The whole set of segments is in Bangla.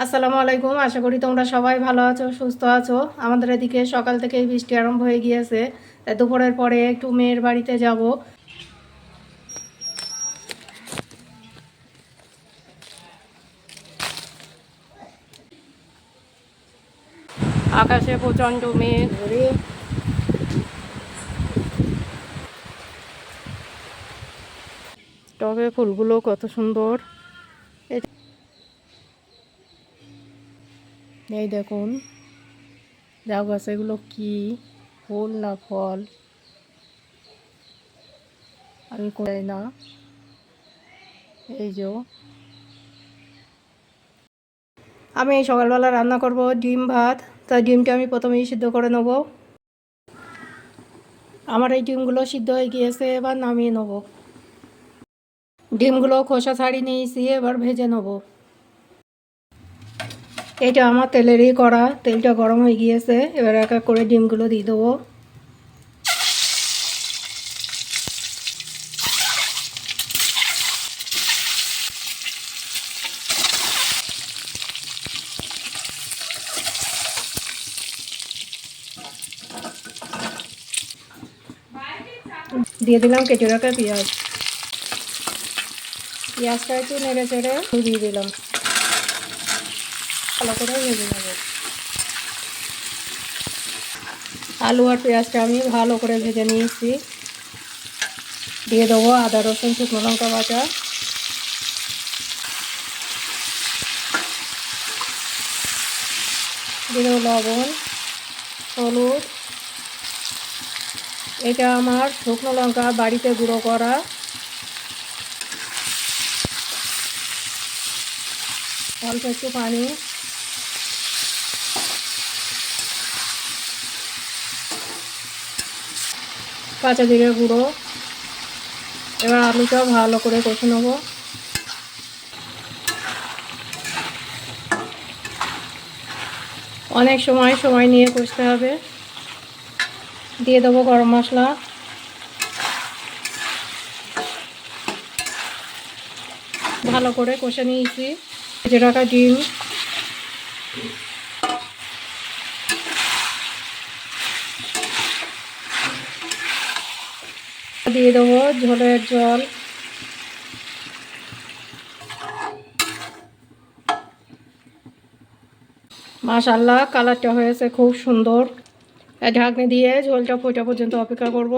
আসসালামু আলাইকুম। আশা করি তোমরা সবাই ভালো আছো, সুস্থ আছো। আমাদের এদিকে সকাল থেকেই বৃষ্টি আরম্ভ হয়ে গিয়েছে। তাই দুপুরের পরে একটু মেয়ের বাড়িতে যাব। আকাশে প্রচণ্ড মেঘ। টবে ফুলগুলো কত সুন্দর। এই দেখুন, লাউ গাছ, এগুলো কি ফুল না ফল আমি কই না। এই যে আমি সকালবেলা রান্না করব ডিম ভাত। তা ডিমটা আমি প্রথমেই সিদ্ধ করে নেব। আমার এই ডিমগুলো সিদ্ধ হয়ে গিয়েছে, এবার নামিয়ে নেব। ডিমগুলো খোসা ছাড়িয়ে নিয়েছি, এবার ভেজে নেব। এটা আমার তেলেরই করা, তেলটা গরম হয়ে গিয়েছে। এবার এক এক করে ডিমগুলো দিয়ে দেবো। দিয়ে দিলাম কেটে রাখা পেঁয়াজ। পেঁয়াজটা একটু নেড়ে চেড়ে দিয়ে দিলাম। ভালো করে ভেজে নেব। আলু আর পেঁয়াজটা আমি ভালো করে ভেজে নিয়েছি। দিয়ে দেবো আদা রসুন শুকনো লঙ্কা বাটা। দিয়ে দেবো লবণ, হলুদ। এটা আমার শুকনো লঙ্কা বাড়িতে গুঁড়ো করা। অল্প একটু পানি। কাঁচা জিরে গুঁড়ো। এবার আলুটা ভালো করে কষে নেব। অনেক সময় নিয়ে কষতে হবে। দিয়ে দেবো গরম মশলা। ভালো করে কষে নিয়েছি। ভেজে রাখা ডিম। দিয়ে দেবো ঝোলের জল। মাশাআল্লাহ, কালারটা হয়েছে খুব সুন্দর। ঢাকনি দিয়ে ঝোলটা ফোটা পর্যন্ত অপেক্ষা করব।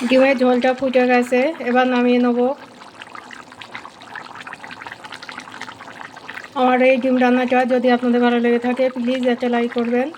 ডিমের ঝোলটা ফুটে গেছে, এবার নামিয়ে নেব। আমার এই ডিম রান্নাটা যদি আপনাদের ভালো লেগে থাকে, প্লিজ একটা লাইক করবেন।